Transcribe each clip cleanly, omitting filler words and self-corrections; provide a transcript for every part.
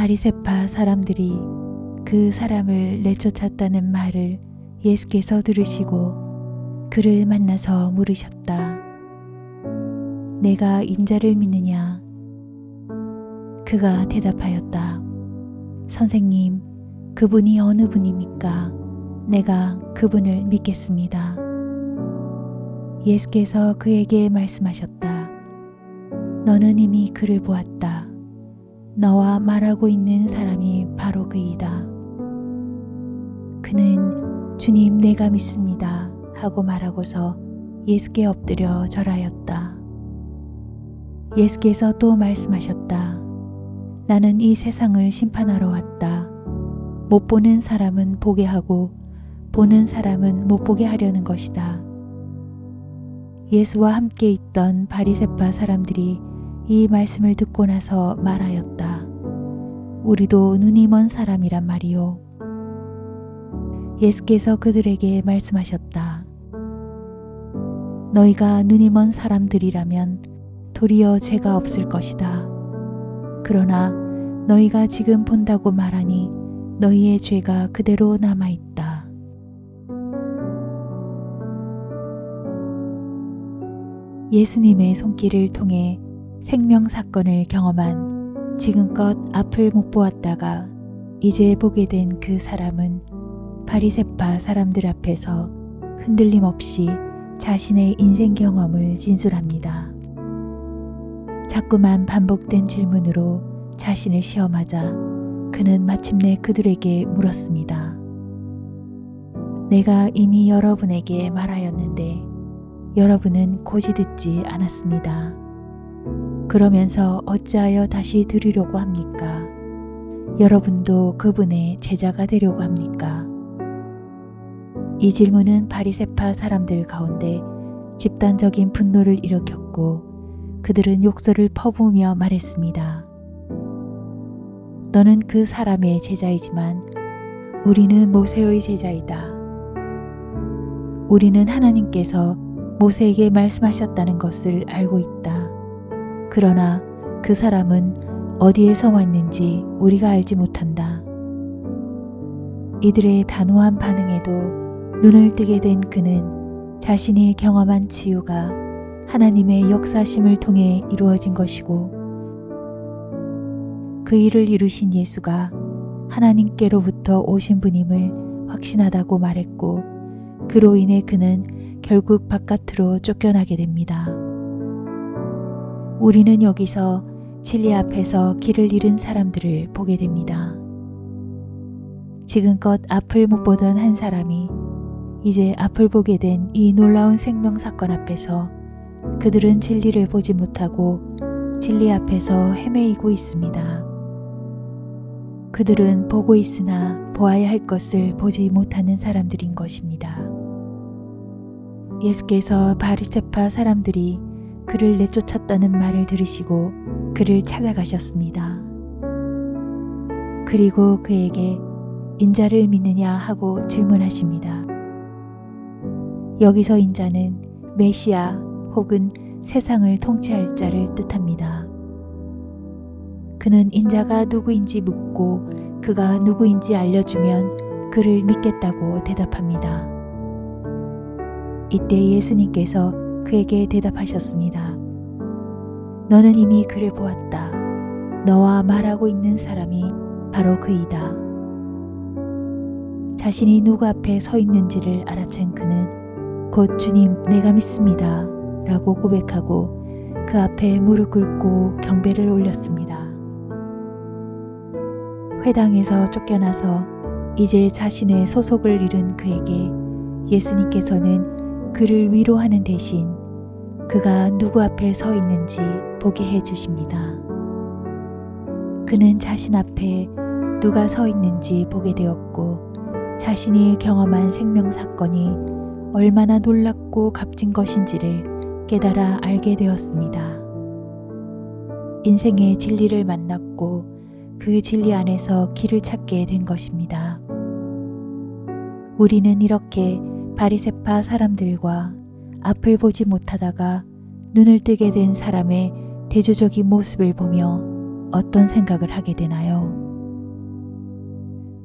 바리새파 사람들이 그 사람을 내쫓았다는 말을 예수께서 들으시고 그를 만나서 물으셨다. 내가 인자를 믿느냐? 그가 대답하였다. 선생님, 그분이 어느 분입니까? 내가 그분을 믿겠습니다. 예수께서 그에게 말씀하셨다. 너는 이미 그를 보았다. 너와 말하고 있는 사람이 바로 그이다. 그는 주님, 내가 믿습니다 하고 말하고서 예수께 엎드려 절하였다. 예수께서 또 말씀하셨다. 나는 이 세상을 심판하러 왔다. 못 보는 사람은 보게 하고 보는 사람은 못 보게 하려는 것이다. 예수와 함께 있던 바리새파 사람들이 이 말씀을 듣고 나서 말하였다. 우리도 눈이 먼 사람이란 말이요. 예수께서 그들에게 말씀하셨다. 너희가 눈이 먼 사람들이라면 도리어 죄가 없을 것이다. 그러나 너희가 지금 본다고 말하니 너희의 죄가 그대로 남아있다. 예수님의 손길을 통해 생명 사건을 경험한 지금껏 앞을 못 보았다가 이제 보게 된 그 사람은 바리새파 사람들 앞에서 흔들림 없이 자신의 인생 경험을 진술합니다. 자꾸만 반복된 질문으로 자신을 시험하자 그는 마침내 그들에게 물었습니다. 내가 이미 여러분에게 말하였는데 여러분은 고지 듣지 않았습니다. 그러면서 어찌하여 다시 들으려고 합니까? 여러분도 그분의 제자가 되려고 합니까? 이 질문은 바리새파 사람들 가운데 집단적인 분노를 일으켰고 그들은 욕설을 퍼부으며 말했습니다. 너는 그 사람의 제자이지만 우리는 모세의 제자이다. 우리는 하나님께서 모세에게 말씀하셨다는 것을 알고 있다. 그러나 그 사람은 어디에서 왔는지 우리가 알지 못한다. 이들의 단호한 반응에도 눈을 뜨게 된 그는 자신이 경험한 치유가 하나님의 역사심을 통해 이루어진 것이고 그 일을 이루신 예수가 하나님께로부터 오신 분임을 확신하다고 말했고 그로 인해 그는 결국 바깥으로 쫓겨나게 됩니다. 우리는 여기서 진리 앞에서 길을 잃은 사람들을 보게 됩니다. 지금껏 앞을 못 보던 한 사람이 이제 앞을 보게 된 이 놀라운 생명 사건 앞에서 그들은 진리를 보지 못하고 진리 앞에서 헤매이고 있습니다. 그들은 보고 있으나 보아야 할 것을 보지 못하는 사람들인 것입니다. 예수께서 바리새파 사람들이 그를 내쫓았다는 말을 들으시고 그를 찾아가셨습니다. 그리고 그에게 인자를 믿느냐 하고 질문하십니다. 여기서 인자는 메시아 혹은 세상을 통치할 자를 뜻합니다. 그는 인자가 누구인지 묻고 그가 누구인지 알려주면 그를 믿겠다고 대답합니다. 이때 예수님께서 그에게 대답하셨습니다. 너는 이미 그를 보았다. 너와 말하고 있는 사람이 바로 그이다. 자신이 누구 앞에 서 있는지를 알아챈 그는 곧 주님, 내가 믿습니다 라고 고백하고 그 앞에 무릎 꿇고 경배를 올렸습니다. 회당에서 쫓겨나서 이제 자신의 소속을 잃은 그에게 예수님께서는 그를 위로하는 대신 그가 누구 앞에 서 있는지 보게 해 주십니다. 그는 자신 앞에 누가 서 있는지 보게 되었고 자신이 경험한 생명 사건이 얼마나 놀랍고 값진 것인지를 깨달아 알게 되었습니다. 인생의 진리를 만났고 그 진리 안에서 길을 찾게 된 것입니다. 우리는 이렇게 바리새파 사람들과 앞을 보지 못하다가 눈을 뜨게 된 사람의 대조적인 모습을 보며 어떤 생각을 하게 되나요?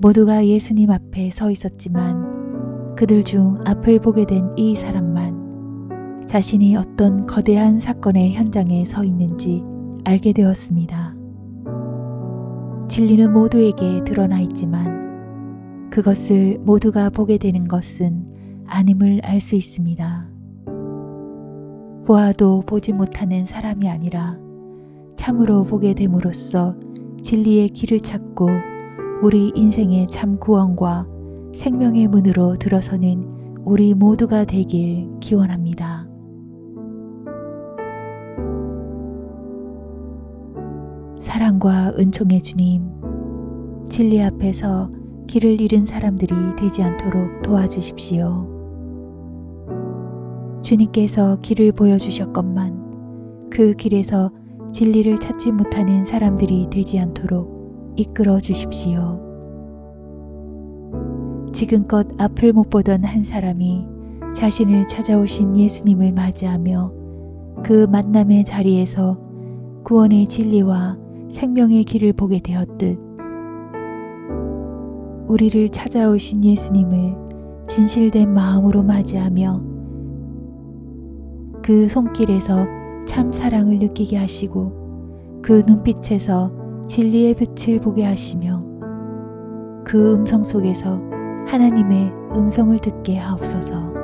모두가 예수님 앞에 서 있었지만 그들 중 앞을 보게 된 이 사람만 자신이 어떤 거대한 사건의 현장에 서 있는지 알게 되었습니다. 진리는 모두에게 드러나 있지만 그것을 모두가 보게 되는 것은 아님을 알 수 있습니다. 보아도 보지 못하는 사람이 아니라 참으로 보게 됨으로써 진리의 길을 찾고 우리 인생의 참 구원과 생명의 문으로 들어서는 우리 모두가 되길 기원합니다. 사랑과 은총의 주님, 진리 앞에서 길을 잃은 사람들이 되지 않도록 도와주십시오. 주님께서 길을 보여주셨건만 그 길에서 진리를 찾지 못하는 사람들이 되지 않도록 이끌어 주십시오. 지금껏 앞을 못 보던 한 사람이 자신을 찾아오신 예수님을 맞이하며 그 만남의 자리에서 구원의 진리와 생명의 길을 보게 되었듯 우리를 찾아오신 예수님을 진실된 마음으로 맞이하며 그 손길에서 참 사랑을 느끼게 하시고 그 눈빛에서 진리의 빛을 보게 하시며 그 음성 속에서 하나님의 음성을 듣게 하옵소서.